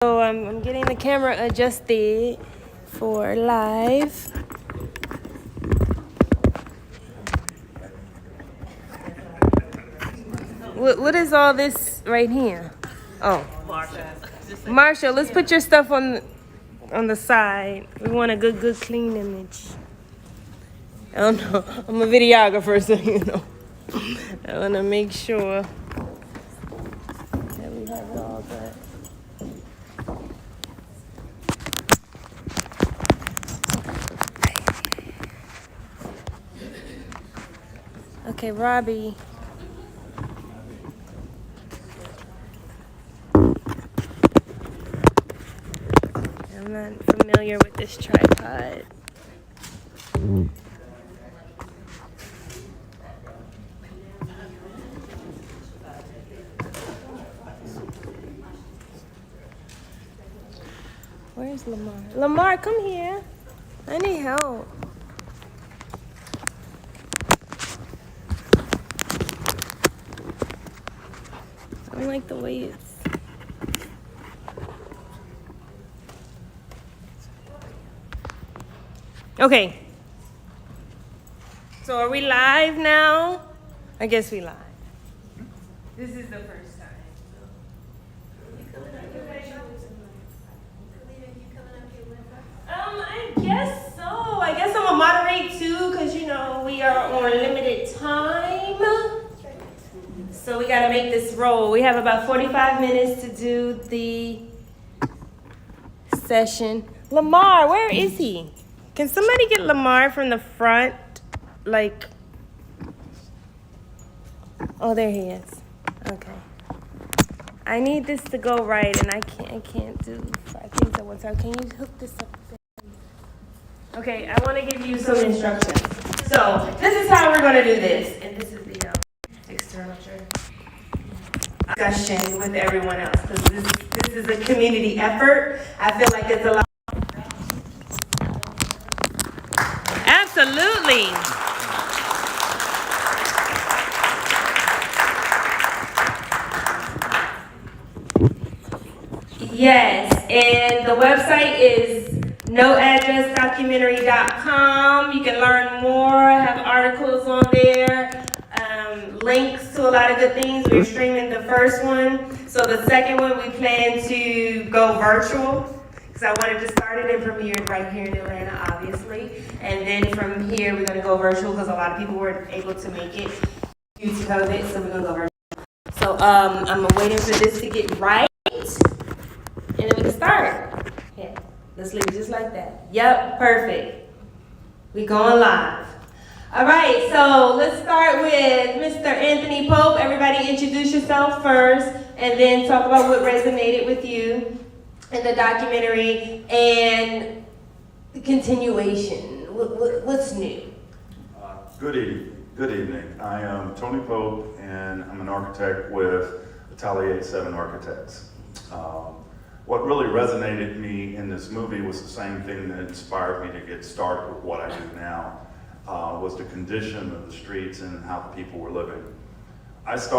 So I'm getting the camera adjusted for live. What is all this right here? Oh, Marsha, let's put your stuff on the side. We want a good clean image. I don't know. I'm a videographer, so you know. I want to make sure that we have it all good. Okay, Robbie. I'm not familiar with this tripod. Where's Lamar? Lamar, come here. I need help. I don't like the way it's... Okay. So are we live now? I guess we live. This is the first time. I guess so. I guess I'm gonna moderate too, because you know we are on limited time. So we gotta make this roll. We have about 45 minutes to do the session. Lamar, where is he? Can somebody get Lamar from the front? Like, oh, there he is. Okay. I need this to go right, and I can't do 5 things at one time. Can you hook this up? Okay, I want to give you some instructions. So this is how we're going to do this, and this is the external discussion with everyone else, because this is a community effort. I feel like it's a lot. Absolutely. Yes, and the website is noaddressdocumentary.com. You can learn more, have articles on there, links to a lot of good things. We're streaming the first one. So the second one, we plan to go virtual, because I wanted to start it and premiere it right here in Atlanta, obviously. And then from here, we're going to go virtual, because a lot of people weren't able to make it due to COVID, so we're going to go virtual. So I'm waiting for this to get right, and then we can start. Yeah. Let's leave it just like that. Yep, perfect. We going live. All right, so let's start with Mr. Anthony Pope. Everybody introduce yourself first, and then talk about what resonated with you in the documentary and the continuation. What's new? Good evening. I am Tony Pope, and I'm an architect with Atelier 7 Architects. What really resonated me in this movie was the same thing that inspired me to get started with what I do now, was the condition of the streets and how the people were living. I was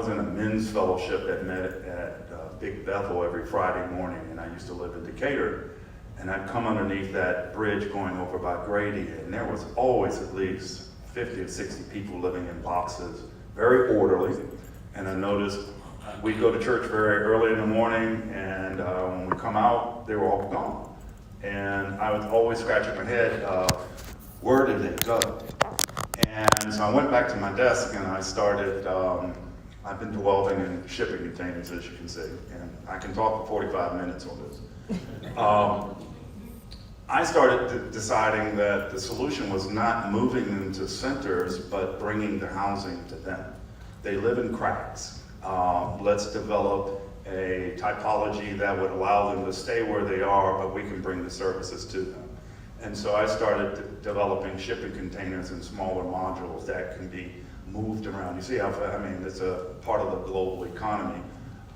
in a men's fellowship that met at Big Bethel every Friday morning, and I used to live in Decatur, and I'd come underneath that bridge going over by Grady, and there was always at least 50 or 60 people living in boxes, very orderly, and I noticed we'd go to church very early in the morning, and when we come out, they were all gone. And I was always scratching my head, where did they go? And so I went back to my desk, and I started, I've been dwelling in shipping containers, as you can see, and I can talk for 45 minutes on this. I started deciding that the solution was not moving them to centers, but bringing the housing to them. They live in cracks. Let's develop a typology that would allow them to stay where they are, but we can bring the services to them. And so I started developing shipping containers in smaller modules that can be moved around. You see how, it's a part of the global economy.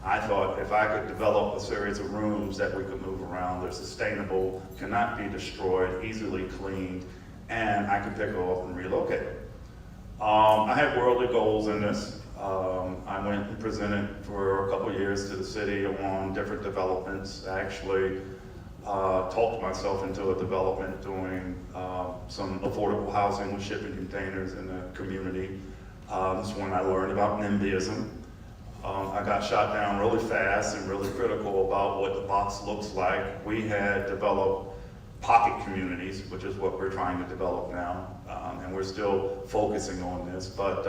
I thought if I could develop a series of rooms that we could move around, they're sustainable, cannot be destroyed, easily cleaned, and I could pick them up and relocate. I had worldly goals in this. I went and presented for a couple of years to the city on different developments. I actually talked myself into a development doing some affordable housing with shipping containers in the community. This is when I learned about NIMBYism. I got shot down really fast and really critical about what the box looks like. We had developed pocket communities, which is what we're trying to develop now, and we're still focusing on this. But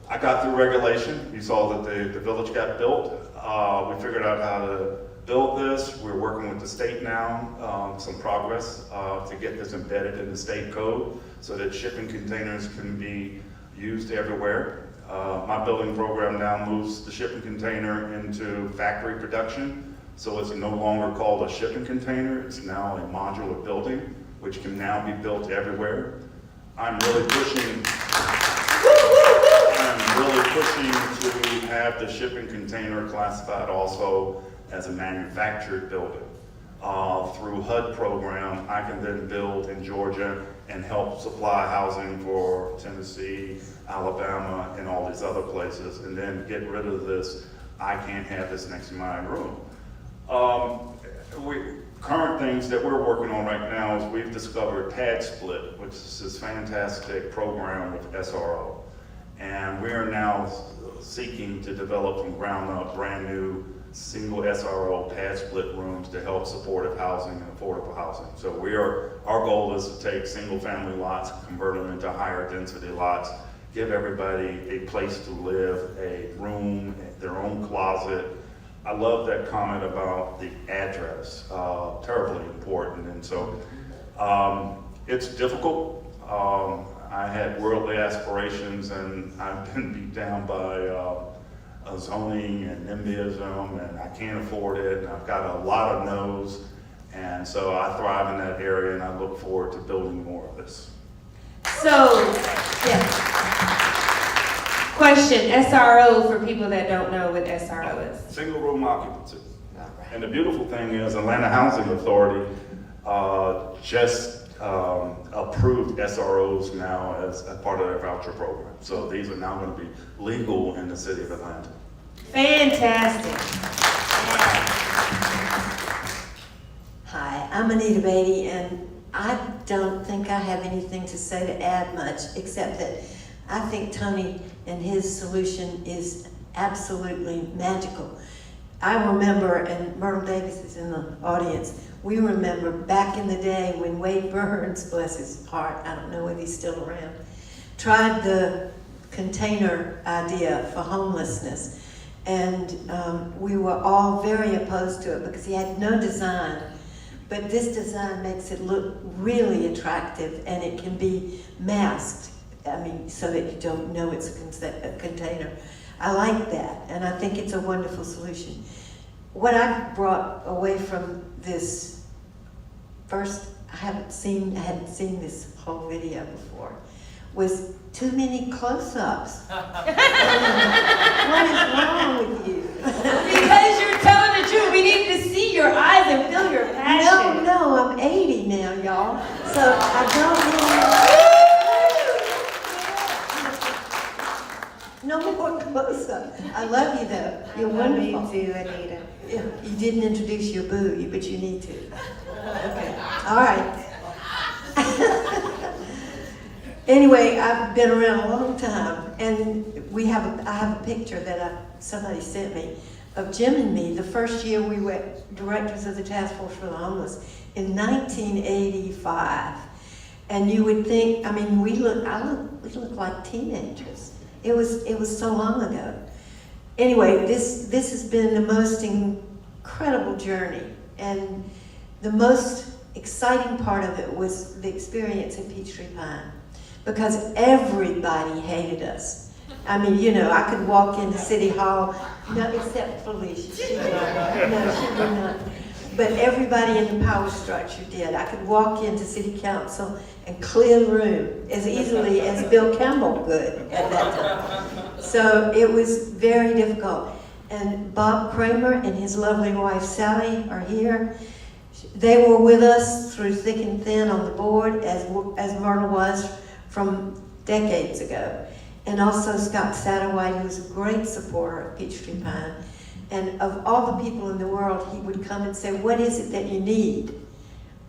I got through regulation. You saw that the village got built. We figured out how to build this. We're working with the state now, some progress to get this embedded in the state code so that shipping containers can be used everywhere. My building program now moves the shipping container into factory production, so it's no longer called a shipping container. It's now a modular building, which can now be built everywhere. I'm really pushing to have the shipping container classified also as a manufactured building. Through HUD program, I can then build in Georgia and help supply housing for Tennessee, Alabama, and all these other places, and then get rid of this, I can't have this next to my room. Current things that we're working on right now is we've discovered Pad Split, which is this fantastic program with SRO. And we are now seeking to develop from ground up brand new single SRO pad split rooms to help supportive housing and affordable housing. So our goal is to take single family lots, convert them into higher density lots, give everybody a place to live, a room, their own closet. I love that comment about the address, terribly important. And so it's difficult. I had worldly aspirations and I've been beat down by zoning and NIMBYism, and I can't afford it, and I've got a lot of no's, and so I thrive in that area, and I look forward to building more of this. So, yeah. Question, SRO, for people that don't know what SRO is. Single room occupancy. All right. And the beautiful thing is Atlanta Housing Authority just approved SROs now as a part of their voucher program. So these are now going to be legal in the city of Atlanta. Fantastic. Hi, I'm Anita Beatty, and I don't think I have anything to say to add much, except that I think Tony and his solution is absolutely magical. I remember, and Myrtle Davis is in the audience, we remember back in the day when Wade Burns, bless his heart, I don't know if he's still around, tried the container idea for homelessness. And we were all very opposed to it because he had no design. But this design makes it look really attractive, and it can be masked, so that you don't know it's a container. I like that, and I think it's a wonderful solution. What I brought away from this, first, I hadn't seen this whole video before, was too many close-ups. What is wrong with you? Because you're telling the truth. We need to see your eyes and feel your passion. No, I'm 80 now, y'all. So I don't really... No more close-up. I love you, though. You're wonderful. I love you too, Anita. Yeah, you didn't introduce your boo, but you need to. Okay, all right. Anyway, I've been around a long time, and I have a picture that somebody sent me of Jim and me the first year we were directors of the Task Force for the Homeless in 1985. And you would think, we look like teenagers. It was so long ago. Anyway, this has been the most incredible journey, and the most exciting part of it was the experience in Peachtree Pine, because everybody hated us. I could walk into City Hall, no, except Felicia. She would not. But everybody in the power structure did. I could walk into City Council and clear the room as easily as Bill Campbell could at that time. So it was very difficult. And Bob Kramer and his lovely wife Sally are here. They were with us through thick and thin on the board, as Myrtle was from decades ago. and also Scott Satterwhite, who was a great supporter of Peachtree and Pine. And of all the people in the world, he would come and say, what is it that you need?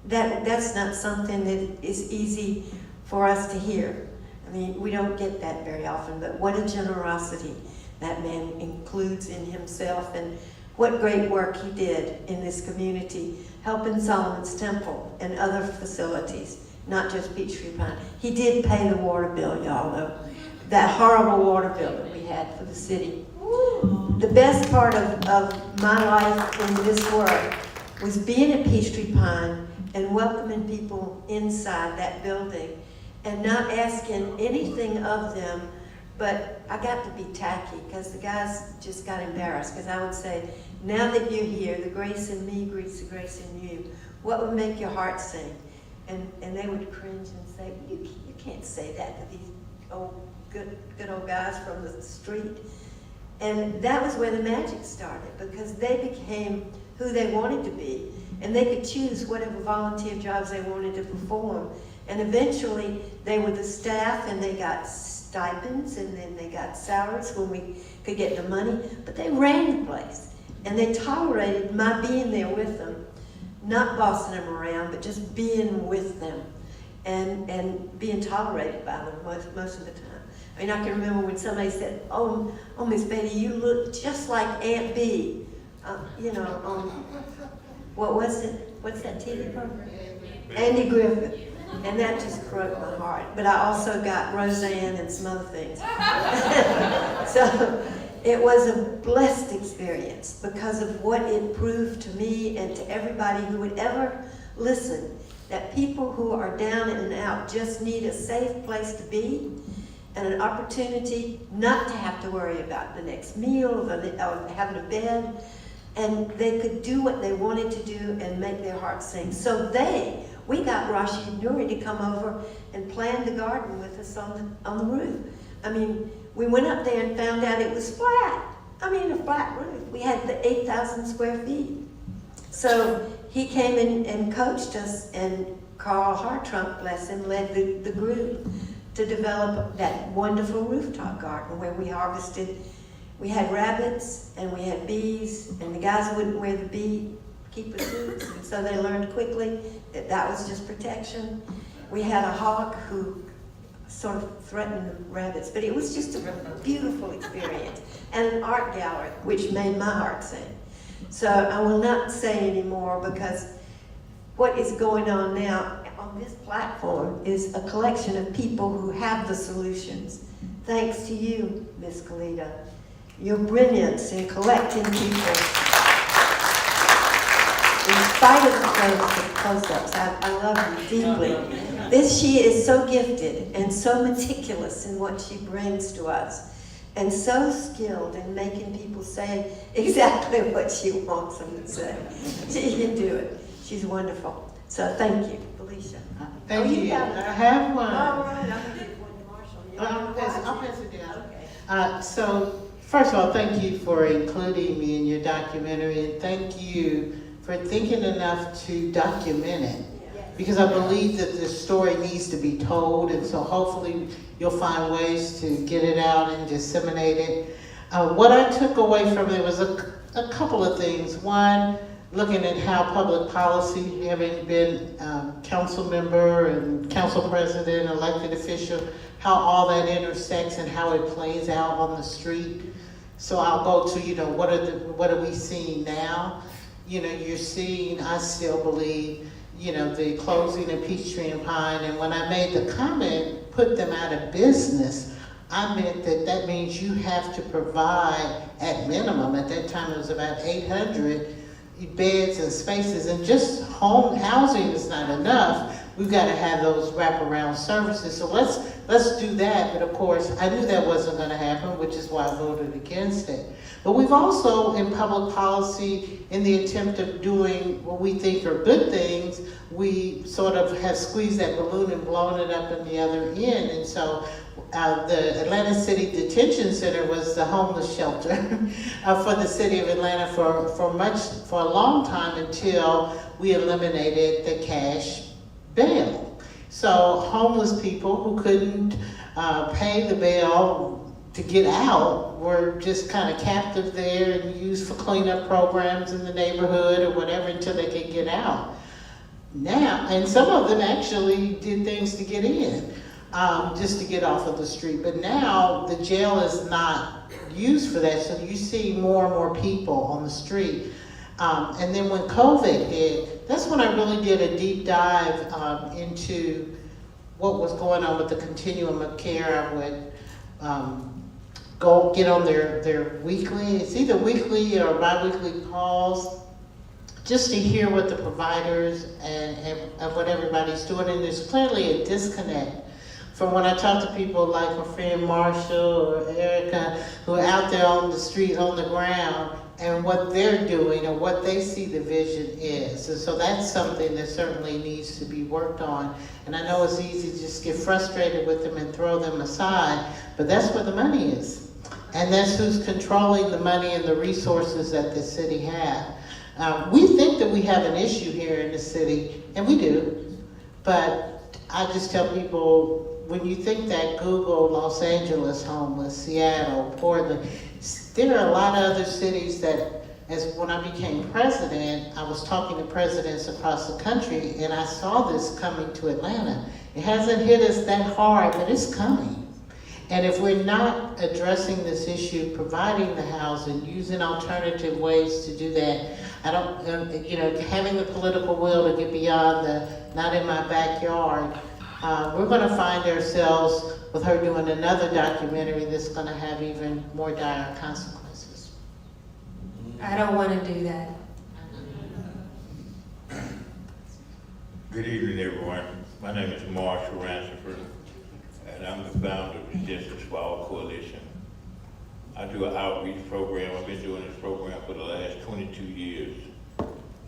That's not something that is easy for us to hear. I mean, we don't get that very often, but what a generosity that man includes in himself, and what great work he did in this community, helping Solomon's Temple and other facilities, not just Peachtree and Pine. He did pay the water bill, y'all know. That horrible water bill that we had for the city. The best part of my life in this work was being at Peachtree Pine and welcoming people inside that building and not asking anything of them, but I got to be tacky because the guys just got embarrassed, because I would say, now that you're here, the grace in me greets the grace in you. What would make your heart sing? And they would cringe and say, you can't say that to these good old guys from the street. And that was where the magic started, because they became who they wanted to be, and they could choose whatever volunteer jobs they wanted to perform. And eventually they were the staff, and they got stipends, and then they got salaries when we could get the money, but they ran the place. And they tolerated my being there with them, not bossing them around, but just being with them and being tolerated by them most of the time. I mean, I can remember when somebody said, oh, Miss Betty, you look just like Aunt B. What was it? What's that TV program? Andy Griffith. And that just broke my heart. But I also got Roseanne and some other things. So it was a blessed experience because of what it proved to me and to everybody who would ever listen, that people who are down and out just need a safe place to be and an opportunity not to have to worry about the next meal or having a bed, and they could do what they wanted to do and make their hearts sing. So we got Rashi and Nuri to come over and plan the garden with us on the roof. I mean, we went up there and found out it was flat. I mean, a flat roof. We had the 8,000 square feet. So he came in and coached us, and Carl Hartrump, bless him, led the group to develop that wonderful rooftop garden where we harvested. We had rabbits and we had bees, and the guys wouldn't wear the beekeeper suits, and so they learned quickly that was just protection. We had a hawk who sort of threatened the rabbits, but it was just a beautiful experience. And an art gallery, which made my heart sing. So I will not say anymore, because what is going on now on this platform is a collection of people who have the solutions. Thanks to you, Miss Kalita. Your brilliance in collecting people. In spite of the close-ups, I love you deeply. She is so gifted and so meticulous in what she brings to us, and so skilled in making people say exactly what she wants them to say. She can do it. She's wonderful. So thank you, Felicia. Thank you. I have one. All right, I'm gonna give one to Marshall. I'll pass it down. Okay. So, first of all, thank you for including me in your documentary, and thank you for thinking enough to document it. Because I believe that this story needs to be told, and so hopefully you'll find ways to get it out and disseminate it. What I took away from it was a couple of things. One, looking at how public policy, having been council member and council president, elected official, how all that intersects and how it plays out on the street. So I'll go to, what are we seeing now? You're seeing, I still believe, the closing of Peachtree and Pine, and when I made the comment, put them out of business, I meant that means you have to provide, at minimum, at that time it was about 800 beds and spaces, and just home housing is not enough. We've got to have those wraparound services. So let's do that. But of course, I knew that wasn't going to happen, which is why I voted against it. But we've also, in public policy, in the attempt of doing what we think are good things, we sort of have squeezed that balloon and blown it up in the other end. And so the Atlanta City Detention Center was the homeless shelter for the city of Atlanta for a long time, until we eliminated the cash bail. So homeless people who couldn't pay the bail to get out were just kind of captive there and used for cleanup programs in the neighborhood or whatever until they could get out. Now, and some of them actually did things to get in, just to get off of the street. But now the jail is not used for that, so you see more and more people on the street. And then when COVID hit, that's when I really did a deep dive into what was going on with the continuum of care. I would go get on their weekly, it's either weekly or bi-weekly calls, just to hear what the providers and what everybody's doing. And there's clearly a disconnect from when I talk to people like my friend Marsha or Erica, who are out there on the street, on the ground, and what they're doing or what they see the vision is. And so that's something that certainly needs to be worked on. And I know it's easy to just get frustrated with them and throw them aside, but that's where the money is. And that's who's controlling the money and the resources that the city has. We think that we have an issue here in the city, and we do, but I just tell people, when you think that Google, Los Angeles homeless, Seattle, Portland, there are a lot of other cities that, as when I became president, I was talking to presidents across the country, and I saw this coming to Atlanta. It hasn't hit us that hard, but it's coming. And if we're not addressing this issue, providing the housing, using alternative ways to do that, I don't, having the political will to get beyond the not in my backyard, we're going to find ourselves with her doing another documentary that's going to have even more dire consequences. I don't want to do that. Good evening, everyone. My name is Marsha Rancifer, and I'm the founder of the Justice for All Coalition. I do an outreach program. I've been doing this program for the last 22 years.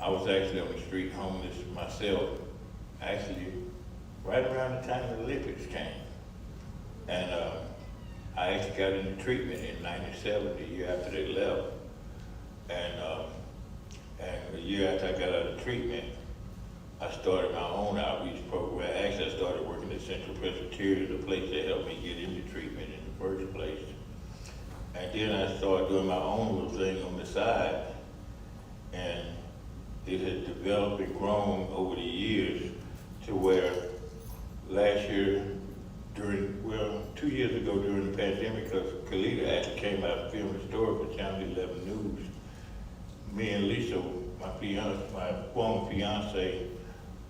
I was actually on the street homeless myself, actually right around the time the Olympics came. And I actually got into treatment in '97, the year after they left. And the year after I got out of treatment, I started my own outreach program. Actually, I started working at Central Presbyterian, the place that helped me get into treatment in the first place. And then I started doing my own little thing on the side. And it has developed and grown over the years to where last year, 2 years ago during the pandemic, because Kalita actually came out and filmed a story for Channel 11 News. Me and Lisa, my former fiance,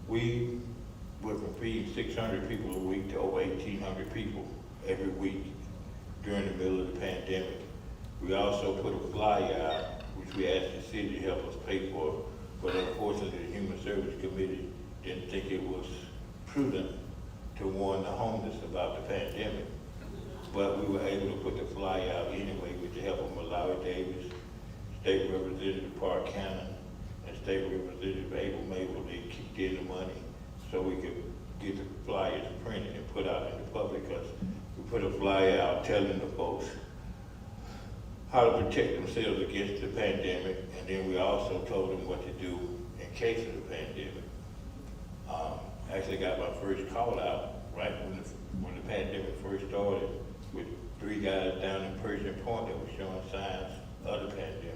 we were from feeding 600 people a week to over 1,800 people every week during the middle of the pandemic. We also put a flyer out, which we asked the city to help us pay for, but unfortunately the Human Service Committee didn't think it was prudent to warn the homeless about the pandemic. But we were able to put the flyer out anyway with the help of Malawi Davis, State Representative Park Cannon, and State Representative Abel Mabel. They kicked in the money so we could get the flyers printed and put out in the public, because we put a flyer out telling the folks how to protect themselves against the pandemic, and then we also told them what to do in case of the pandemic. Actually got my first call out right when the pandemic first started, with 3 guys down in Persian Point that were showing signs of the pandemic.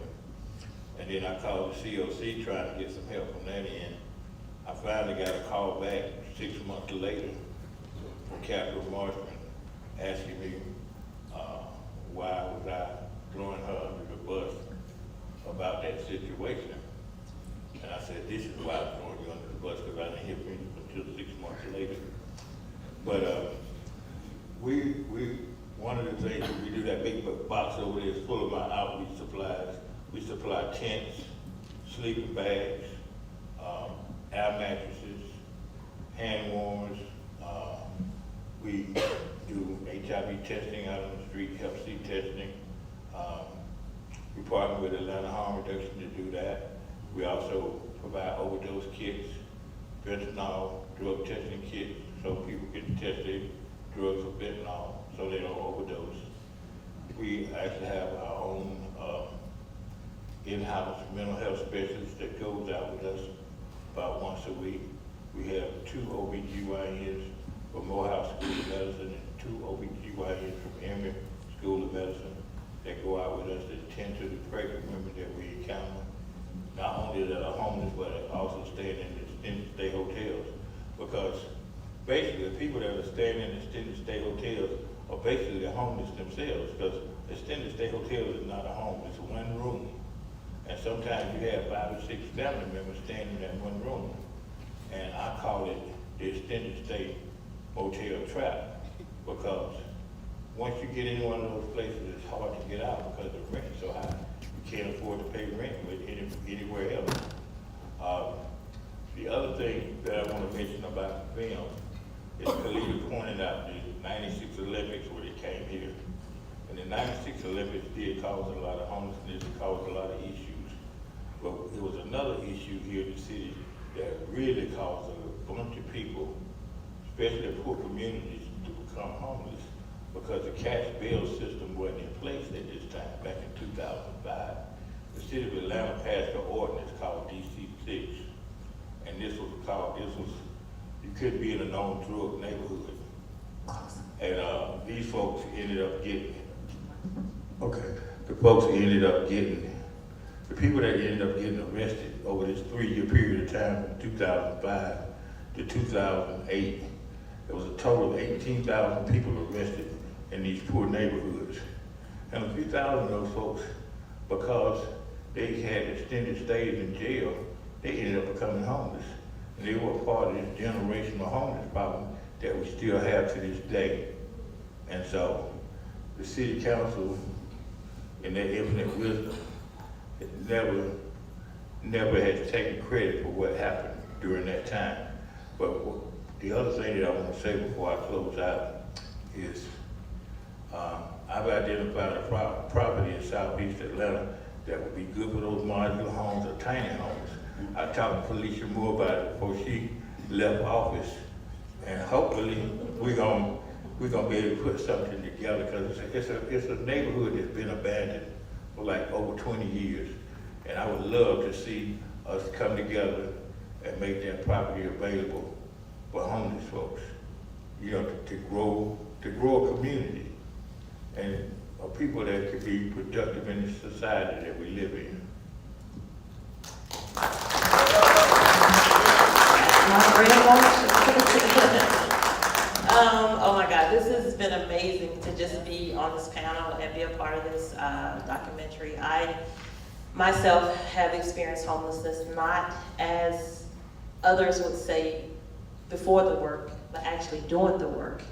And then I called the COC trying to get some help from that end. I finally got a call back 6 months later from Captain Marshman asking me why was I throwing her under the bus about that situation. And I said, this is why I'm throwing you under the bus, because I didn't hear from you until 6 months later. But one of the things that we do, that big box over there is full of my outreach supplies. We supply tents, sleeping bags, air mattresses, hand warmers. We do HIV testing out on the street, Hep C testing. We partner with Atlanta Harm Reduction to do that. We also provide overdose kits, fentanyl drug testing kits, so people can test their drugs for fentanyl so they don't overdose. We actually have our own in-house mental health specialist that goes out with us about once a week. We have 2 OBGYNs from Morehouse School of Medicine and 2 OBGYNs GYNs from Emory School of Medicine that go out with us to tend to the pregnant women that we encounter. Not only that are homeless, but also staying in extended stay hotels. Because basically, the people that are staying in extended stay hotels are basically homeless themselves. Because extended stay hotels is not a home, it's one room. And sometimes you have 5 or 6 family members staying in that one room. And I call it the extended stay motel trap, because once you get in one of those places, it's hard to get out because the rent is so high. You can't afford to pay rent with anywhere else. The other thing that I want to mention about the film is Khalida pointed out the 96 Olympics when it came here. And the 96 Olympics did cause a lot of homelessness, it caused a lot of issues. But there was another issue here in the city that really caused a bunch of people, especially poor communities, to become homeless because the cash bail system wasn't in place at this time, back in 2005. The city of Atlanta passed an ordinance called DC-6. And this was, you couldn't be in a known drug neighborhood. And these folks ended up getting, the people that ended up getting arrested over this 3-year period of time from 2005 to 2008, there was a total of 18,000 people arrested in these poor neighborhoods. And a few thousand of those folks, because they had extended stays in jail, they ended up becoming homeless. And they were part of this generational homeless problem that we still have to this day. And so the city council, in their infinite wisdom, never has taken credit for what happened during that time. But the other thing that I want to say before I close out is I've identified a property in southeast Atlanta that would be good for those modular homes or tiny homes. I talked to Felicia Moore about it before she left office, and hopefully we're gonna be able to put something together, because it's a neighborhood that's been abandoned for like over 20 years, and I would love to see us come together and make that property available for homeless folks, you know, to grow a community and people that could be productive in the society that we live in. Oh my God, this has been amazing to just be on this panel and be a part of this documentary. I myself have experienced homelessness, not as others would say before the work, but actually doing the work.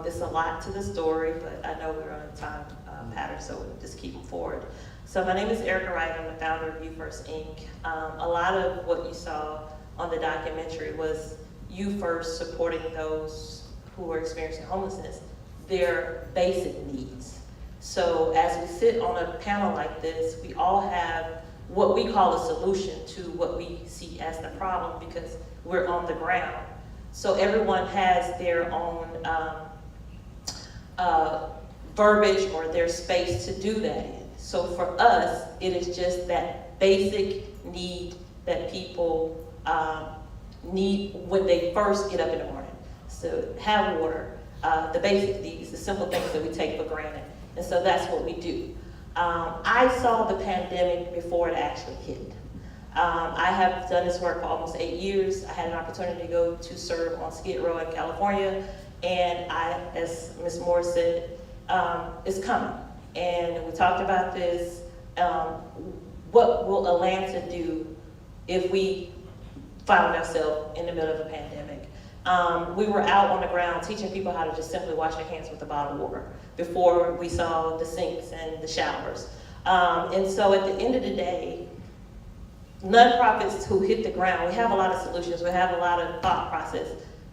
There's a lot to the story, but I know we're on a time pattern, so we'll just keep forward. So my name is Erica Wright. I'm the founder of You First Inc. A lot of what you saw on the documentary was You First supporting those who are experiencing homelessness, their basic needs. So as we sit on a panel like this, we all have what we call a solution to what we see as the problem, because we're on the ground. So everyone has their own verbiage or their space to do that in. So for us, it is just that basic need that people need when they first get up in the morning. So have water, the basic needs, the simple things that we take for granted. And so that's what we do. I saw the pandemic before it actually hit. I have done this work for almost 8 years. I had an opportunity to go to serve on Skid Row in California, and as Ms. Moore said, it's coming. And we talked about this. What will Atlanta do if we found ourselves in the middle of a pandemic? We were out on the ground teaching people how to just simply wash their hands with a bottle of water before we saw the sinks and the showers. And so at the end of the day, nonprofits who hit the ground, we have a lot of solutions, we have a lot of thought process,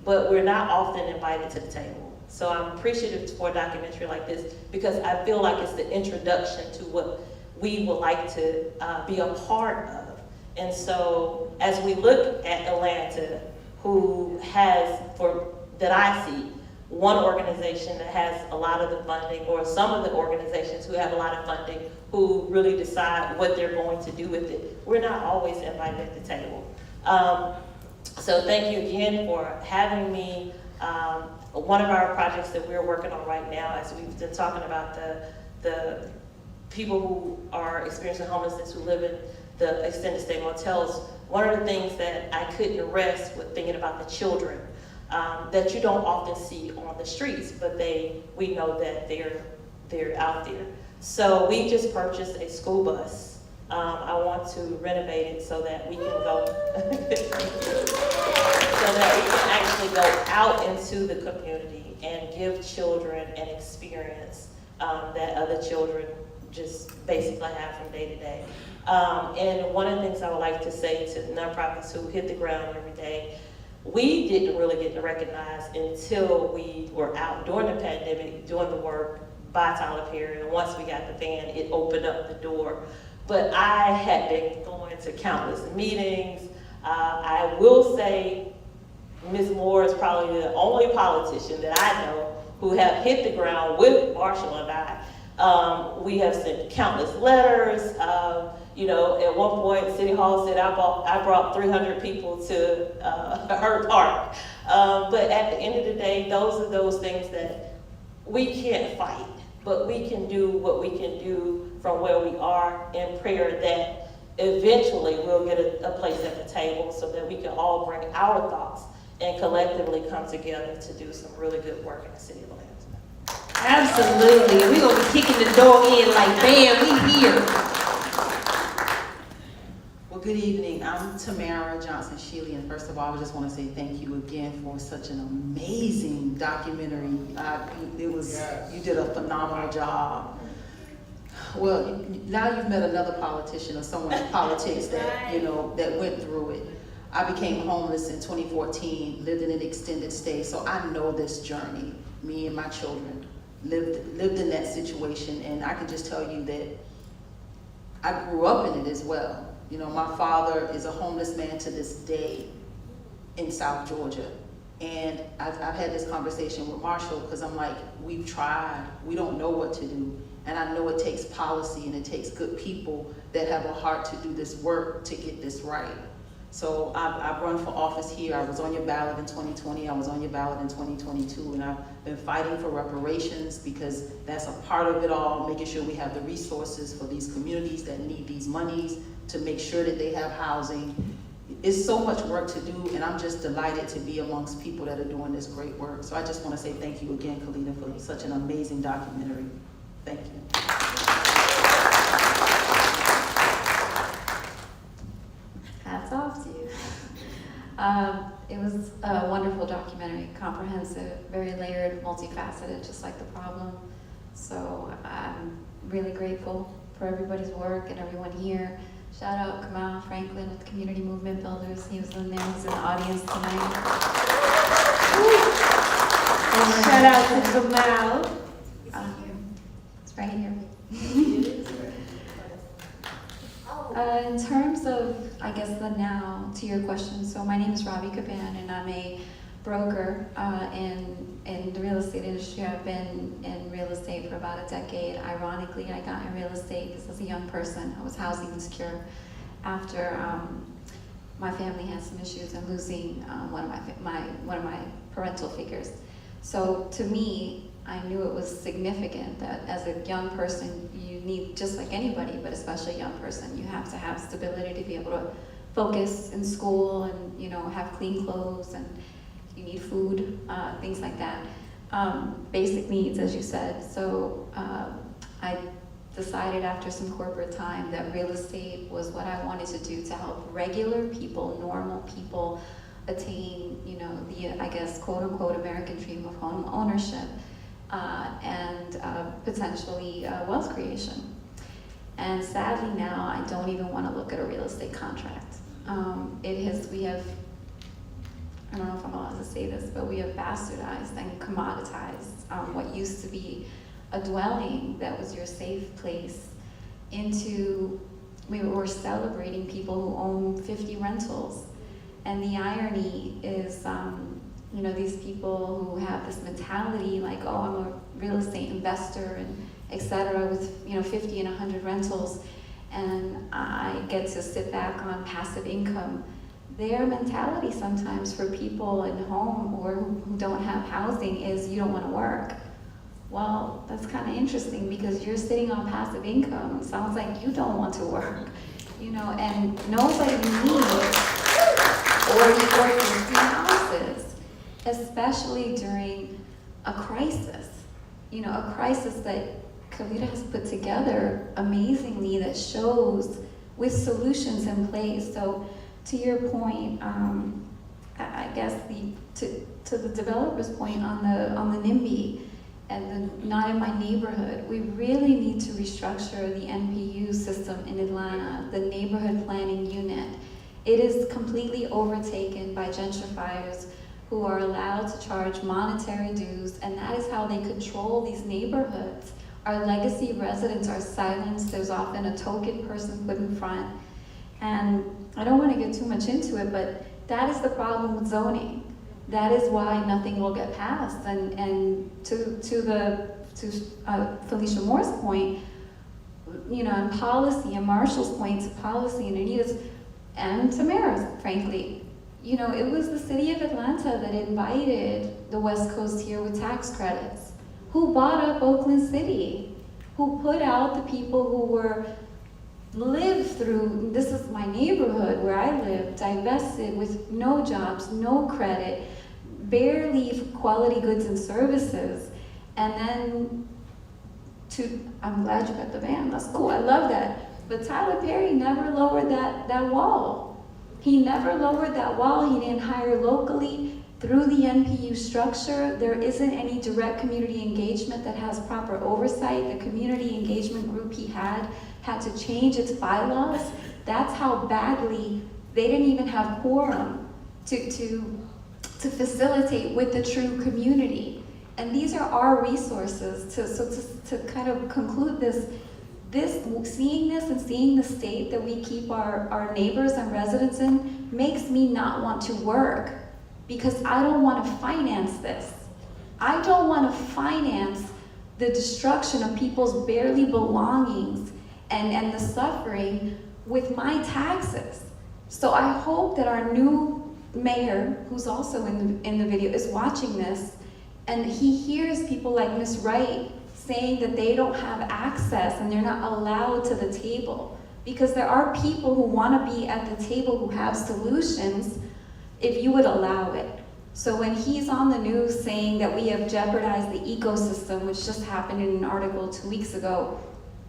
but we're not often invited to the table. So I'm appreciative for a documentary like this, because I feel like it's the introduction to what we would like to be a part of. And so as we look at Atlanta, who has, that I see, one organization that has a lot of the funding, or some of the organizations who have a lot of funding, who really decide what they're going to do with it. We're not always invited at the table. So thank you again for having me. one of our projects that we're working on right now, as we've been talking about the people who are experiencing homelessness who live in the extended stay motels, one of the things that I couldn't rest with thinking about the children that you don't often see on the streets, but we know that they're out there. So we just purchased a school bus. I want to renovate it so that we can go, so that we can actually go out into the community and give children an experience that other children just basically have from day to day. And one of the things I would like to say to nonprofits who hit the ground every day, we didn't really get recognized until we were out during the pandemic, doing the work by Tyler Perry, and once we got the van, it opened up the door. But I had been going to countless meetings. I will say Ms. Moore is probably the only politician that I know who have hit the ground with Marshall and I. We have sent countless letters. You know, at one point, City Hall said I brought 300 people to her park. But at the end of the day, those are those things that we can't fight, but we can do what we can do from where we are in prayer that eventually we'll get a place at the table so that we can all bring our thoughts and collectively come together to do some really good work in the city of Atlanta. Absolutely. We're going to be kicking the door in like, bam, we here. Well, good evening. I'm Tamara Johnson-Sheely, and first of all, I just want to say thank you again for such an amazing documentary. You did a phenomenal job. Well, now you've met another politician or someone in politics that, that went through it. I became homeless in 2014, lived in an extended stay, so I know this journey. Me and my children lived in that situation, and I can just tell you that I grew up in it as well. You know, my father is a homeless man to this day in South Georgia. And I've had this conversation with Marshall because I'm like, we've tried, we don't know what to do. And I know it takes policy and it takes good people that have a heart to do this work to get this right. So I've run for office here. I was on your ballot in 2020, I was on your ballot in 2022, and I've been fighting for reparations because that's a part of it all, making sure we have the resources for these communities that need these monies to make sure that they have housing. It's so much work to do, and I'm just delighted to be amongst people that are doing this great work. So I just want to say thank you again, Kalita, for such an amazing documentary. Thank you. Hats off to you. It was a wonderful documentary, comprehensive, very layered, multifaceted, just like the problem. So I'm really grateful for everybody's work and everyone here. Shout out Kamal Franklin with Community Movement Builders. He was in there, he's in the audience tonight. Shout out to Kamal. It's right here. In terms of, I guess, the now to your question, so my name is Robbie Caban, and I'm a broker in the real estate industry. I've been in real estate for about a decade. Ironically, I got in real estate because as a young person, I was housing insecure after my family had some issues and losing one of my parental figures. So to me, I knew it was significant that as a young person, you need, just like anybody, but especially a young person, you have to have stability to be able to focus in school and, have clean clothes, and you need food, things like that. Basic needs, as you said. So I decided after some corporate time that real estate was what I wanted to do to help regular people, normal people, attain, the, I guess, quote unquote, American dream of home ownership. And potentially wealth creation. And sadly now, I don't even want to look at a real estate contract. We have, I don't know if I'm allowed to say this, but we have bastardized and commoditized what used to be a dwelling that was your safe place into, we were celebrating people who own 50 rentals. And the irony is, these people who have this mentality like, oh, I'm a real estate investor and et cetera with 50 and 100 rentals, and I get to sit back on passive income. their mentality sometimes for people in home or who don't have housing is you don't want to work. Well, that's kind of interesting because you're sitting on passive income. Sounds like you don't want to work, you know, and nobody needs or empty houses, especially during a crisis. You know, a crisis that Kavita has put together amazingly that shows with solutions in place. So to your point, I guess to the developer's point on the NIMBY and the not in my neighborhood, we really need to restructure the Npu system in Atlanta, the neighborhood planning unit. It is completely overtaken by gentrifiers who are allowed to charge monetary dues, and that is how they control these neighborhoods. Our legacy residents are silenced. There's often a token person put in front. And I don't want to get too much into it, but that is the problem with zoning. That is why nothing will get passed. And to Felicia Moore's point, you know, and policy, and Marshall's point to policy, and Anita's, and Tamara's, frankly, you know, it was the city of Atlanta that invited the West Coast here with tax credits. Who bought up Oakland City? Who put out the people who were lived through, this is my neighborhood where I live, divested with no jobs, no credit, barely quality goods and services. And then I'm glad you got the van, that's cool, I love that. But Tyler Perry never lowered that wall. He never lowered that wall. He didn't hire locally. Through the NPU structure, there isn't any direct community engagement that has proper oversight. The community engagement group he had to change its bylaws. That's how badly they didn't even have quorum to facilitate with the true community. And these are our resources to kind of conclude seeing this and seeing the state that we keep our neighbors and residents in makes me not want to work because I don't want to finance this. I don't want to finance the destruction of people's barely belongings and the suffering with my taxes. So I hope that our new mayor, who's also in the video, is watching this and he hears people like Ms. Wright saying that they don't have access and they're not allowed to the table. Because there are people who want to be at the table who have solutions if you would allow it. So when he's on the news saying that we have jeopardized the ecosystem, which just happened in an article 2 weeks ago,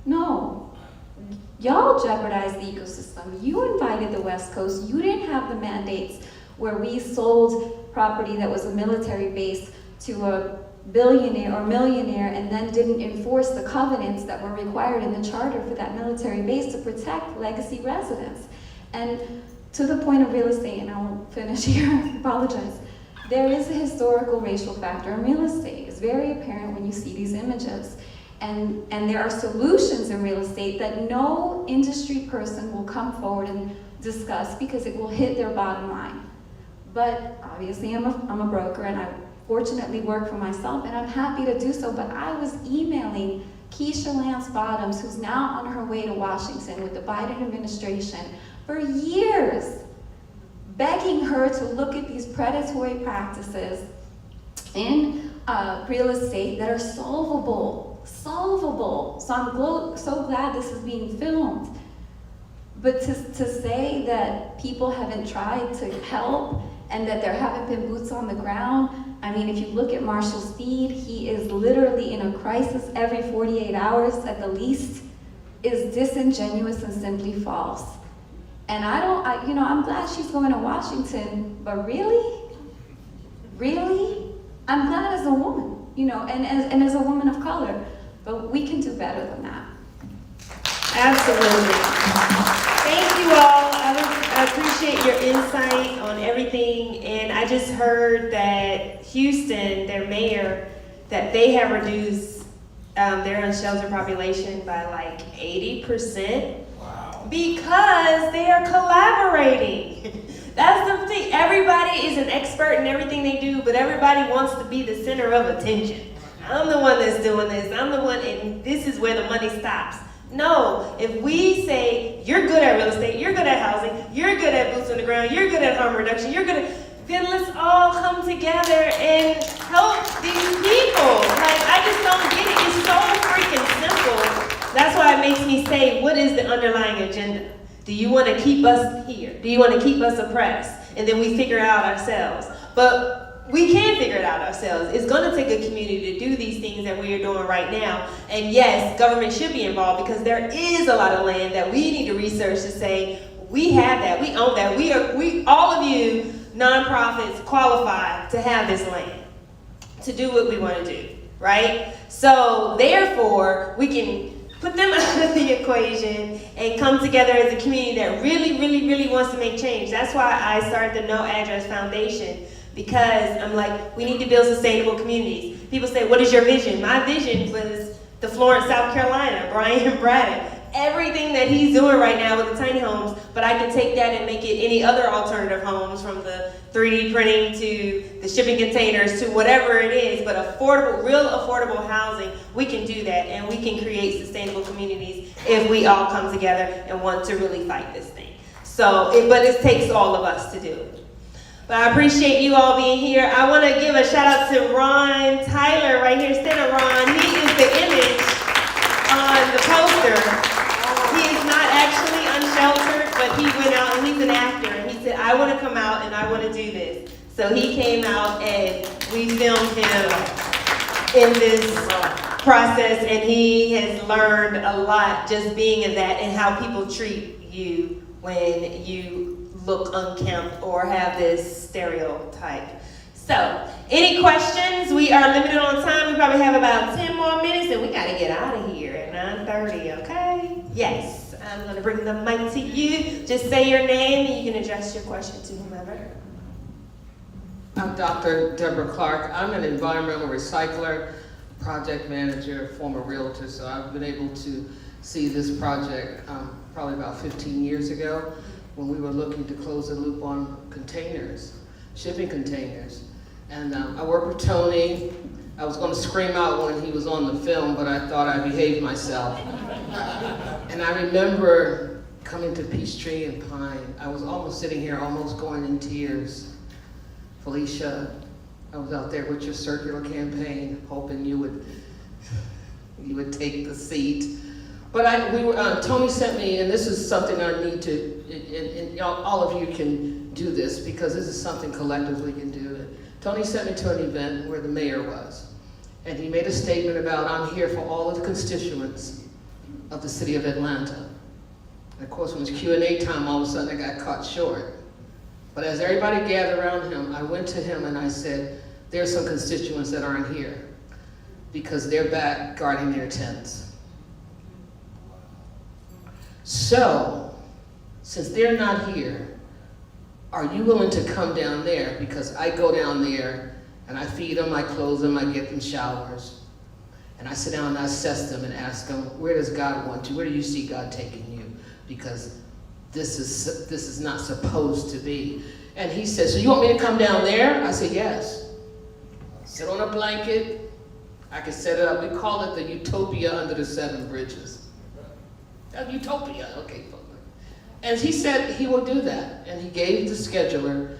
no. Y'all jeopardized the ecosystem. You invited the West Coast. You didn't have the mandates where we sold property that was a military base to a billionaire or millionaire and then didn't enforce the covenants that were required in the charter for that military base to protect legacy residents. And to the point of real estate, and I won't finish here, I apologize. There is a historical racial factor in real estate. It's very apparent when you see these images. And there are solutions in real estate that no industry person will come forward and discuss because it will hit their bottom line. But obviously I'm a broker and I fortunately work for myself and I'm happy to do so, but I was emailing Keisha Lance Bottoms, who's now on her way to Washington with the Biden administration for years, begging her to look at these predatory practices in real estate that are solvable. So I'm so glad this is being filmed. But to say that people haven't tried to help and that there haven't been boots on the ground, I mean, if you look at Marshall's feed, he is literally in a crisis every 48 hours at the least, is disingenuous and simply false. And I'm glad she's going to Washington, but really? Really? I'm glad as a woman, and as a woman of color, but we can do better than that. Absolutely. Thank you all. I appreciate your insight on everything. And I just heard that Houston, their mayor, that they have reduced their unsheltered population by like 80%. Wow. Because they are collaborating. That's the thing. Everybody is an expert in everything they do, but everybody wants to be the center of attention. I'm the one that's doing this. I'm the one, and this is where the money stops. No, if we say, you're good at real estate, you're good at housing, you're good at boots on the ground, you're good at harm reduction, you're good at, then let's all come together and help these people. Like, I just don't get it. It's so freaking simple. That's why it makes me say, what is the underlying agenda? Do you want to keep us here? Do you want to keep us oppressed? And then we figure it out ourselves. But we can figure it out ourselves. It's going to take a community to do these things that we are doing right now. And yes, government should be involved because there is a lot of land that we need to research to say, we have that, we own that. We all of you nonprofits qualify to have this land, to do what we want to do, right? So therefore, we can put them out of the equation and come together as a community that really, really, really wants to make change. That's why I started the No Address Foundation. Because I'm like, we need to build sustainable communities. People say, what is your vision? My vision was the Florence, South Carolina, Brian Braddock. Everything that he's doing right now with the tiny homes, but I can take that and make it any other alternative homes, from the 3D printing to the shipping containers to whatever it is, but affordable, real affordable housing, we can do that, and we can create sustainable communities if we all come together and want to really fight this thing. So, but it takes all of us to do it. But I appreciate you all being here. I want to give a shout out to Ron Tyler right here. Stand up, Ron. He is the image on the poster. He is not actually unsheltered, but he went out and he's an actor. And he said, I want to come out and I want to do this. So he came out and we filmed him in this process, and he has learned a lot just being in that and how people treat you when you look unkempt or have this stereotype. So, any questions? We are limited on time. We probably have about 10 more minutes and we gotta get out of here at 9:30, okay? Yes, I'm gonna bring the mic to you. Just say your name and you can address your question to whomever. I'm Dr. Deborah Clark. I'm an environmental recycler, project manager, former realtor, so I've been able to see this project probably about 15 years ago, when we were looking to close the loop on containers, shipping containers. And I work with Tony. I was gonna scream out when he was on the film, but I thought I behaved myself. And I remember coming to Peachtree and Pine. I was almost sitting here, almost going in tears. Felicia, I was out there with your circular campaign, hoping you would take the seat. But Tony sent me, and this is something I need to, and all of you can do this because this is something collectively can do. Tony sent me to an event where the mayor was, and he made a statement about, I'm here for all of the constituents of the city of Atlanta. And of course, when it was Q&A time, all of a sudden I got caught short. But as everybody gathered around him, I went to him and I said, there's some constituents that aren't here because they're back guarding their tents. So, since they're not here, are you willing to come down there? Because I go down there and I feed them, I clothe them, I get them showers. And I sit down and I assess them and ask them, where does God want you? Where do you see God taking you? Because this is not supposed to be. And he said, so you want me to come down there? I said, yes. Sit on a blanket. I can set it up. We call it the Utopia under the 7 bridges. Utopia, okay. And he said he will do that. And he gave the scheduler,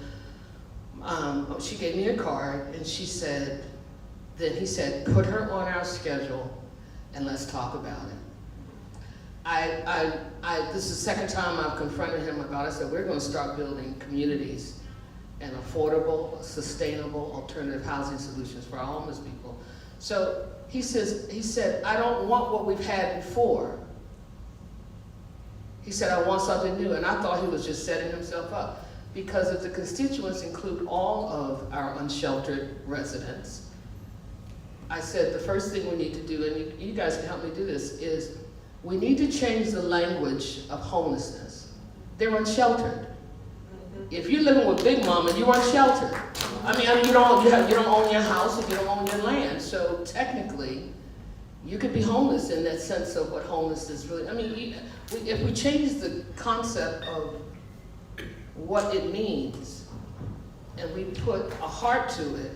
she gave me a card, and he said, put her on our schedule and let's talk about it. This is the second time I've confronted him about it. I said, we're going to start building communities and affordable, sustainable, alternative housing solutions for our homeless people. So he said, I don't want what we've had before. He said, I want something new. And I thought he was just setting himself up. Because if the constituents include all of our unsheltered residents, I said the first thing we need to do, and you guys can help me do this, is we need to change the language of homelessness. They're unsheltered. If you're living with Big Mama, you're unsheltered. I mean, you don't own your house and you don't own your land. So technically, you could be homeless in that sense of what homelessness really, I mean, if we change the concept of what it means and we put a heart to it,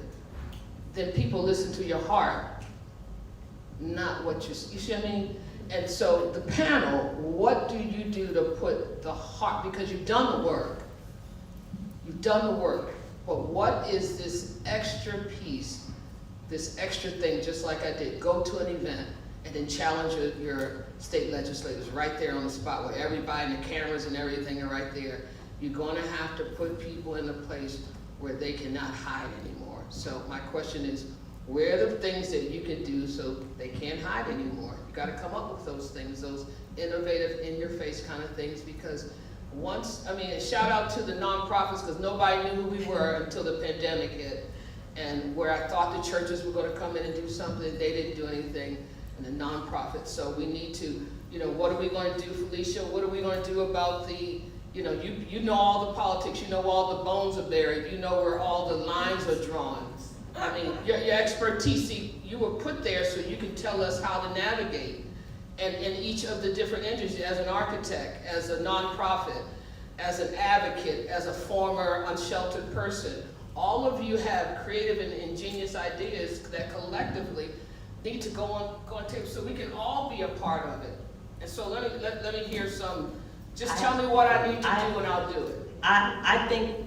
then people listen to your heart, not what you see what I mean? And so the panel, what do you do to put the heart, because you've done the work. You've done the work, but what is this extra piece, this extra thing, just like I did, go to an event and then challenge your state legislators right there on the spot where everybody and the cameras and everything are right there. You're gonna have to put people in a place where they cannot hide anymore. So my question is, where are the things that you can do so they can't hide anymore? You gotta come up with those things, those innovative, in-your-face kind of things, because once, I mean, shout out to the nonprofits, because nobody knew who we were until the pandemic hit. And where I thought the churches were gonna come in and do something, they didn't do anything, and the nonprofits. So we need to, you know, what are we gonna do, Felicia? What are we gonna do about the, you know, you know all the politics, you know all the bones are buried, you know where all the lines are drawn. I mean, your expertise, you were put there so you can tell us how to navigate. And in each of the different industries, as an architect, as a nonprofit, as an advocate, as a former unsheltered person, all of you have creative and ingenious ideas that collectively need to go on tape so we can all be a part of it. And so let me hear some, just tell me what I need to do and I'll do it. I think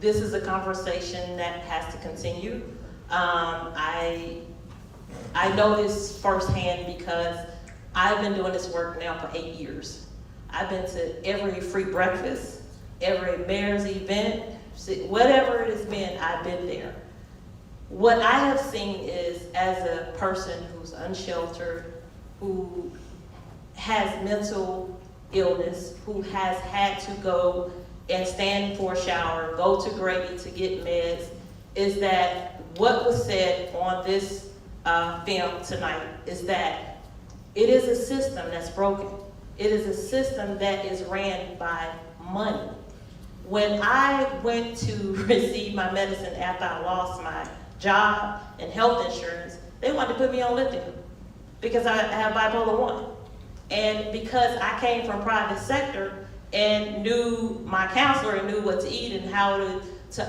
this is a conversation that has to continue. I know this firsthand because I've been doing this work now for 8 years. I've been to every free breakfast, every mayor's event, whatever it has been, I've been there. What I have seen is, as a person who's unsheltered, who has mental illness, who has had to go and stand for a shower, go to Grady to get meds, is that what was said on this film tonight is that it is a system that's broken. It is a system that is ran by money. When I went to receive my medicine after I lost my job and health insurance, they wanted to put me on lithium because I have bipolar 1. And because I came from private sector and knew my counselor and knew what to eat and how to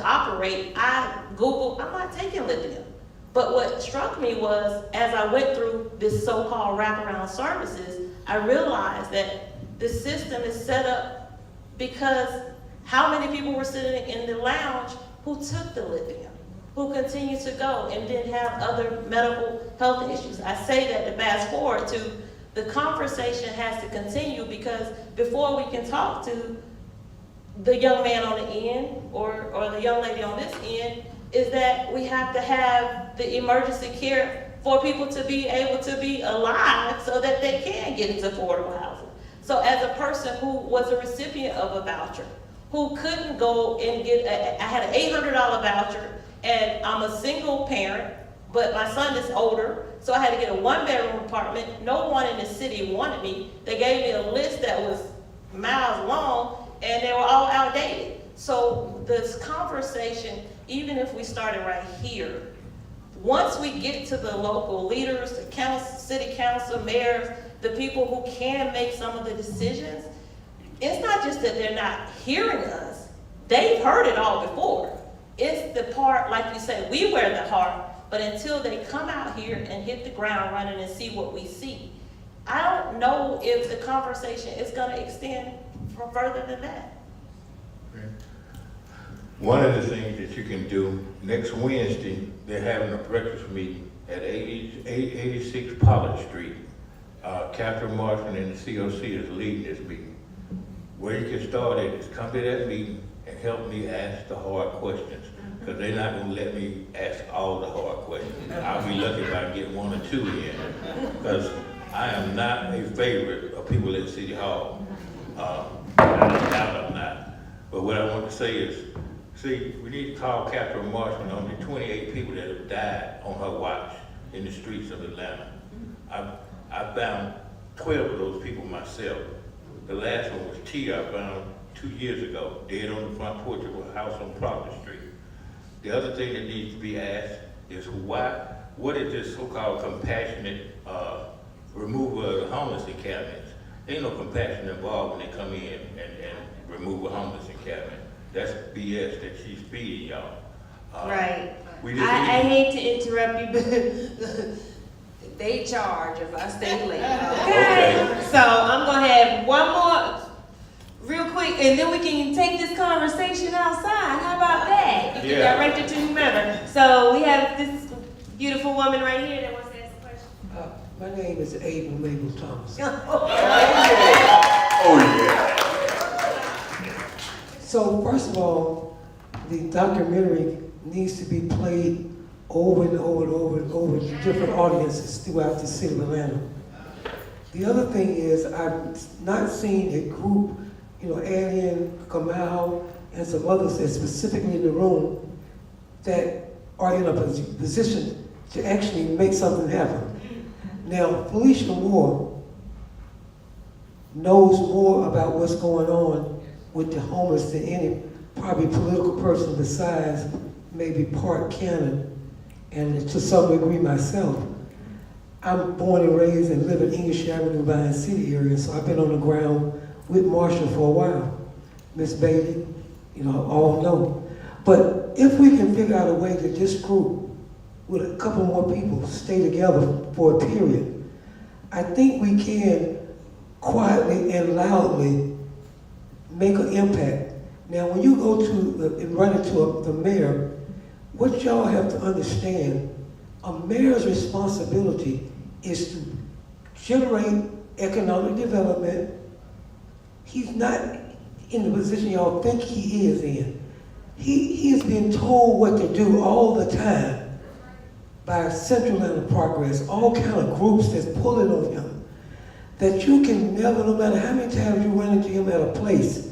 operate, I Googled, I'm not taking lithium. But what struck me was, as I went through this so-called wraparound services, I realized that the system is set up because how many people were sitting in the lounge who took the lithium, who continue to go and didn't have other medical health issues. I say that to fast forward to the conversation has to continue, because before we can talk to the young man on the end or the young lady on this end, is that we have to have the emergency care for people to be able to be alive so that they can get into affordable housing. So as a person who was a recipient of a voucher, who couldn't go and get, I had an $800 voucher, and I'm a single parent, but my son is older, so I had to get a 1-bedroom apartment. No one in the city wanted me. They gave me a list that was miles long, and they were all outdated. So this conversation, even if we started right here, once we get to the local leaders, the council, city council, mayors, the people who can make some of the decisions, it's not just that they're not hearing us. They've heard it all before. It's the part, like you said, we wear the heart, but until they come out here and hit the ground running and see what we see, I don't know if the conversation is going to extend for further than that. One of the things that you can do, next Wednesday, they're having a breakfast meeting at 86 Pollard Street. Captain Marshall and the COC is leading this meeting. Where you can start at is come to that meeting and help me ask the hard questions, because they're not gonna let me ask all the hard questions. I'll be lucky if I get 1 or 2 in, because I am not a favorite of people at City Hall. I doubt I'm not. But what I want to say is, see, we need to call Captain Marshall on the 28 people that have died on her watch in the streets of Atlanta. I found 12 of those people myself. The last one was Tia, I found 2 years ago, dead on the front porch of a house on Proctor Street. The other thing that needs to be asked is what is this so-called compassionate removal of the homeless encampments? Ain't no compassion involved when they come in and remove a homeless encampment. That's BS that she's feeding y'all. Right. I hate to interrupt you, but they charge if I stay late. Okay. So I'm gonna have one more, real quick, and then we can take this conversation outside. How about that? You can direct it to whomever. So we have this beautiful woman right here that wants to ask a question. My name is Abel Mabel Thomas. Oh, yeah. So first of all, the documentary needs to be played over and over and over and over to different audiences throughout the city of Atlanta. The other thing is, I've not seen a group, add in Kamal and some others that specifically in the room that are in a position to actually make something happen. Now, Felicia Moore knows more about what's going on with the homeless than any probably political person besides maybe Park Cannon and to some degree myself. I'm born and raised and live in English Avenue, Vine City area, so I've been on the ground with Marsha for a while. Miss Bailey, all know. But if we can figure out a way that this group, with a couple more people, stay together for a period, I think we can quietly and loudly make an impact. Now, when you go to and run into the mayor, what y'all have to understand, a mayor's responsibility is to generate economic development. He's not in the position y'all think he is in. He is being told what to do all the time by Central Atlanta Progress, all kind of groups that's pulling on him, that you can never, no matter how many times you run into him at a place,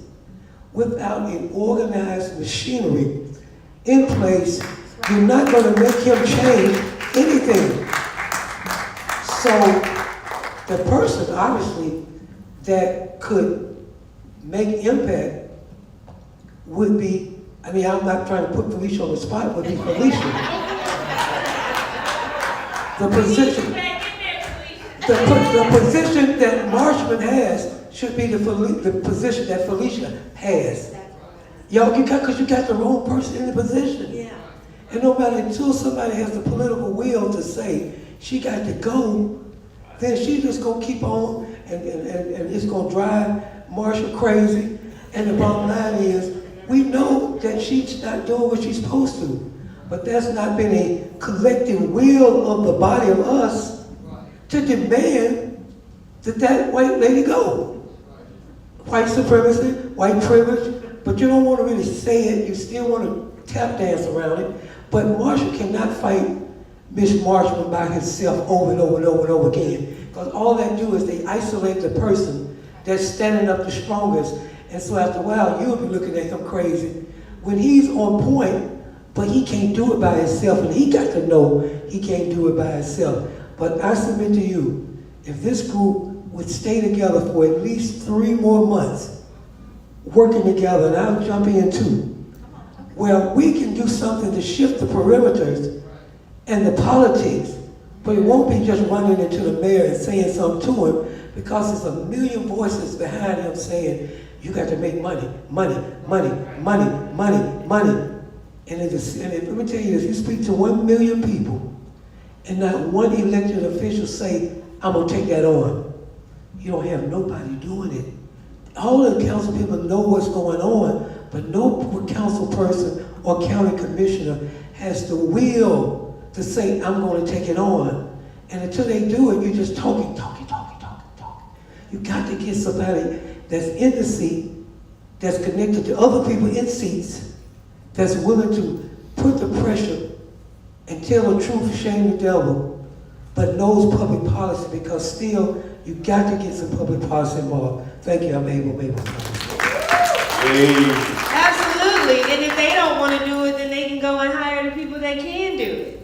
without an organized machinery in place, you're not going to make him change anything. So the person, obviously, that could make impact would be, I'm not trying to put Felicia on the spot, would be Felicia. The position that Marshman has should be the position that Felicia has. Y'all, because you got the wrong person in the position. Yeah. And no matter, until somebody has the political will to say she got to go, then she's just gonna keep on and it's gonna drive Marsha crazy. And the bottom line is, we know that she's not doing what she's supposed to, but that's not been a collective will of the body of us to demand that white lady go. White supremacy, white privilege, but you don't want to really say it, you still want to tap dance around it. But Marsha cannot fight Miss Marshman by herself over and over and over and over again. Because all that do is they isolate the person that's standing up the strongest. And so after a while, you'll be looking at him crazy. When he's on point, but he can't do it by himself, and he got to know he can't do it by himself. But I submit to you, if this group would stay together for at least 3 more months, working together, and I'll jump in too, where we can do something to shift the perimeters and the politics, but it won't be just running into the mayor and saying something to him, because there's a million voices behind him saying, you got to make money, money, money, money, money, money. And let me tell you this, you speak to 1 million people, and not one elected official say, I'm gonna take that on. You don't have nobody doing it. All of the council people know what's going on, but no council person or county commissioner has the will to say, I'm going to take it on. And until they do it, you're just talking. You got to get somebody that's in the seat, that's connected to other people in seats, that's willing to put the pressure and tell the truth, shame the devil, but knows public policy, because still, you got to get some public policy involved. Thank you, I'm Abel. Absolutely, and if they don't want to do it, then they can go and hire the people that can do it.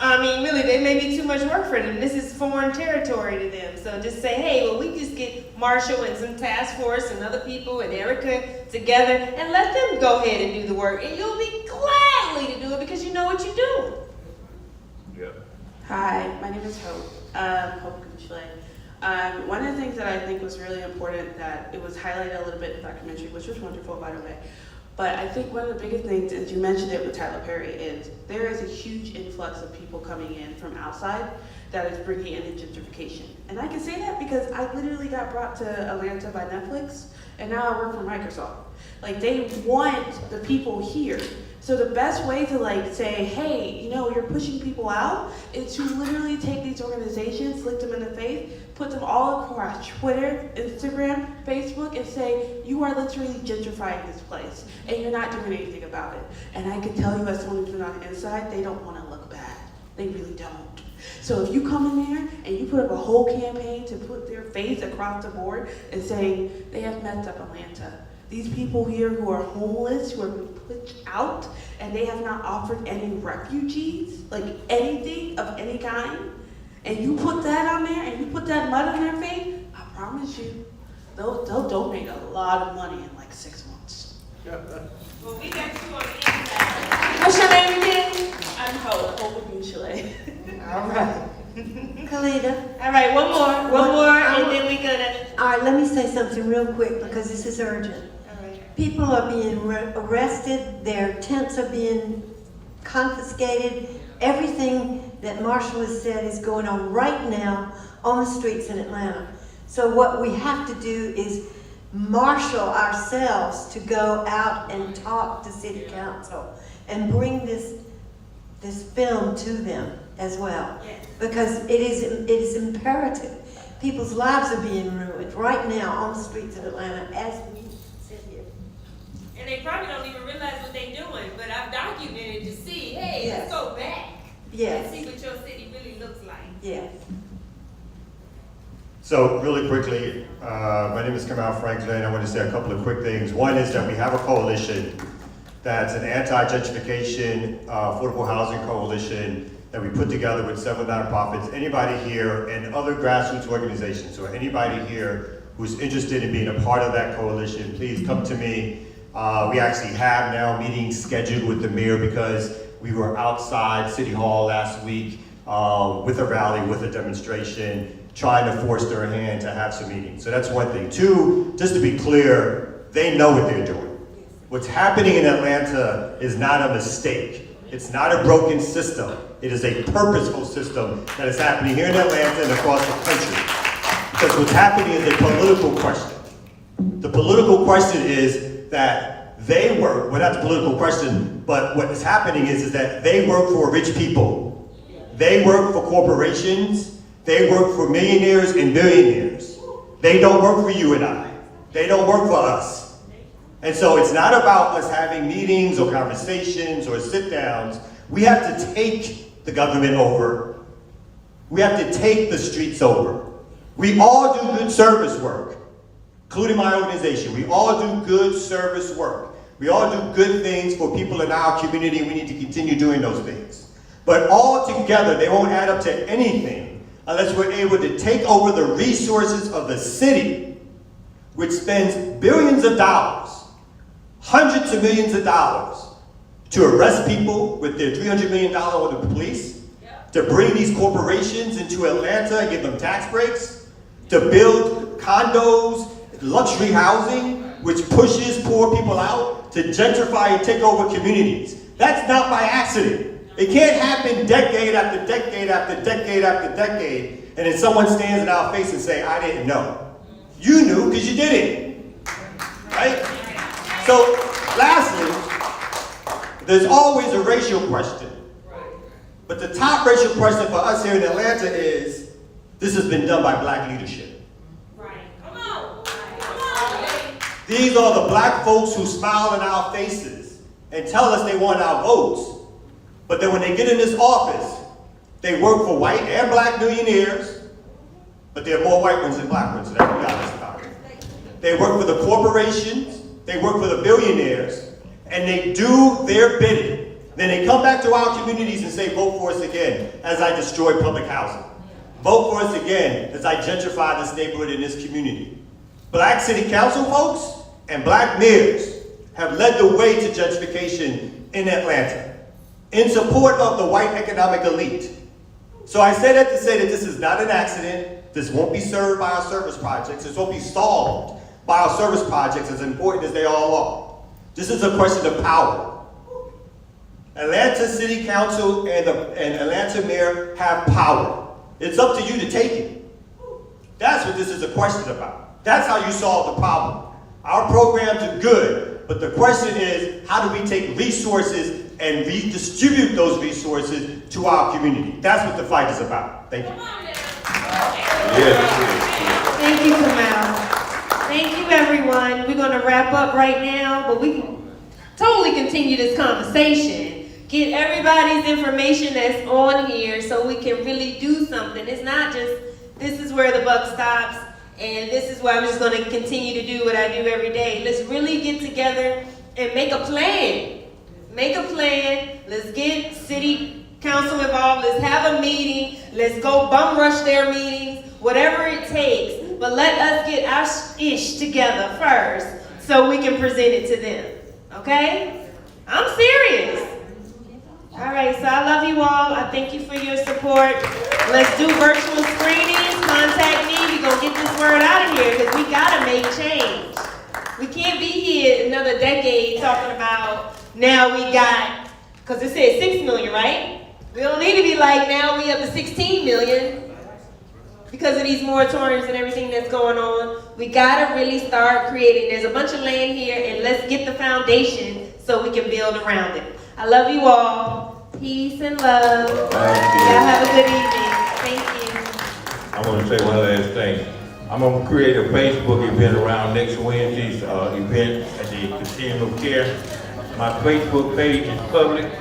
Really, they may be too much work for them. This is foreign territory to them. So just say, hey, well, we just get Marshall and some task force and other people and Erica together and let them go ahead and do the work. And you'll be gladly to do it because you know what you're doing. Yep. Hi, my name is Hope. Hope Kuchle. One of the things that I think was really important, that it was highlighted a little bit in the documentary, which was wonderful, by the way, But I think one of the biggest things, as you mentioned it with Tyler Perry, is there is a huge influx of people coming in from outside that is bringing in the gentrification. And I can say that because I literally got brought to Atlanta by Netflix, and now I work for Microsoft. Like, they want the people here. So the best way to like say, hey, you know, you're pushing people out, is to literally take these organizations, lick them in the face, put them all across Twitter, Instagram, Facebook, and say, you are literally gentrifying this place, and you're not doing anything about it. And I can tell you, as someone who's been on the inside, they don't want to look bad. They really don't. So if you come in there and you put up a whole campaign to put their face across the board and say, they have messed up Atlanta. These people here who are homeless, who have been pushed out, and they have not offered any refugees, like anything of any kind, and you put that on there and you put that mud on their face, I promise you, they'll donate a lot of money in like 6 months. Well, we got you on the inside. What's your name again? I'm Hope Bushele. All right. Kalita. All right, one more, and then we're gonna. All right, let me say something real quick because this is urgent. All right. People are being arrested, their tents are being confiscated. Everything that Marshall has said is going on right now on the streets in Atlanta. So what we have to do is marshal ourselves to go out and talk to city council and bring this film to them as well. Yes. Because it is imperative. People's lives are being ruined right now on the streets of Atlanta as we sit here. And they probably don't even realize what they're doing, but I've documented to see, hey, Yes. let's go back Yes. and see what your city really looks like. Yes. So really quickly, my name is Kamal Franklin. I want to say a couple of quick things. One is that we have a coalition that's an anti-gentrification, affordable housing coalition that we put together with several nonprofits. Anybody here and other grassroots organizations, or anybody here who's interested in being a part of that coalition, please come to me. We actually have now meetings scheduled with the mayor because we were outside City Hall last week with a rally, with a demonstration, trying to force their hand to have some meetings. So that's one thing. Two, just to be clear, they know what they're doing. What's happening in Atlanta is not a mistake. It's not a broken system. It is a purposeful system that is happening here in Atlanta and across the country. Because what's happening is a political question. The political question is that they work, well, not the political question, but what is happening is that they work for rich people. They work for corporations. They work for millionaires and billionaires. They don't work for you and I. They don't work for us. And so it's not about us having meetings or conversations or sit-downs. We have to take the government over. We have to take the streets over. We all do good service work, including my organization. We all do good service work. We all do good things for people in our community. We need to continue doing those things. But all together, they won't add up to anything unless we're able to take over the resources of the city, which spends billions of dollars, hundreds of millions of dollars, to arrest people with their $300 million order to police, to bring these corporations into Atlanta and give them tax breaks, to build condos, luxury housing, which pushes poor people out, to gentrify and take over communities. That's not by accident. It can't happen decade after decade after decade after decade, and then someone stands in our face and say, I didn't know. You knew because you did it, right? So, lastly, there's always a racial question. But the top racial question for us here in Atlanta is, this has been done by black leadership. Right. Come on. Come on. These are the black folks who smile in our faces and tell us they want our votes. But then when they get in this office, they work for white and black millionaires, but there are more white ones than black ones, so let's be honest about it. They work for the corporations, they work for the billionaires, and they do their bidding. Then they come back to our communities and say, vote for us again as I destroy public housing. Vote for us again as I gentrify this neighborhood and this community. Black city council folks and black mayors have led the way to gentrification in Atlanta in support of the white economic elite. So I say that to say that this is not an accident. This won't be served by our service projects. This won't be solved by our service projects, as important as they all are. This is a question of power. Atlanta City Council and Atlanta Mayor have power. It's up to you to take it. That's what this is a question about. That's how you solve the problem. Our programs are good, but the question is, how do we take resources and redistribute those resources to our community? That's what the fight is about. Thank you. Thank you, Kamal. Thank you, everyone. We're gonna wrap up right now, but we can totally continue this conversation. Get everybody's information that's on here so we can really do something. It's not just, this is where the buck stops, and this is where I'm just gonna continue to do what I do every day. Let's really get together and make a plan. Make a plan. Let's get city council involved. Let's have a meeting. Let's go bum rush their meetings, whatever it takes. But let us get our ish together first so we can present it to them. Okay? I'm serious. All right, so I love you all. I thank you for your support. Let's do virtual screenings. Contact me. We're going to get this word out of here because we got to make change. We can't be here another decade talking about now we got, because it says 6 million, right? We don't need to be like now we up to 16 million because of these moratoriums and everything that's going on. We got to really start creating. There's a bunch of land here, and let's get the foundation so we can build around it. I love you all. Peace and love. Y'all have a good evening. Thank you. I want to say one last thing. I'm going to create a Facebook event around next Wednesday's event at the Continuum of Care. My Facebook page is public.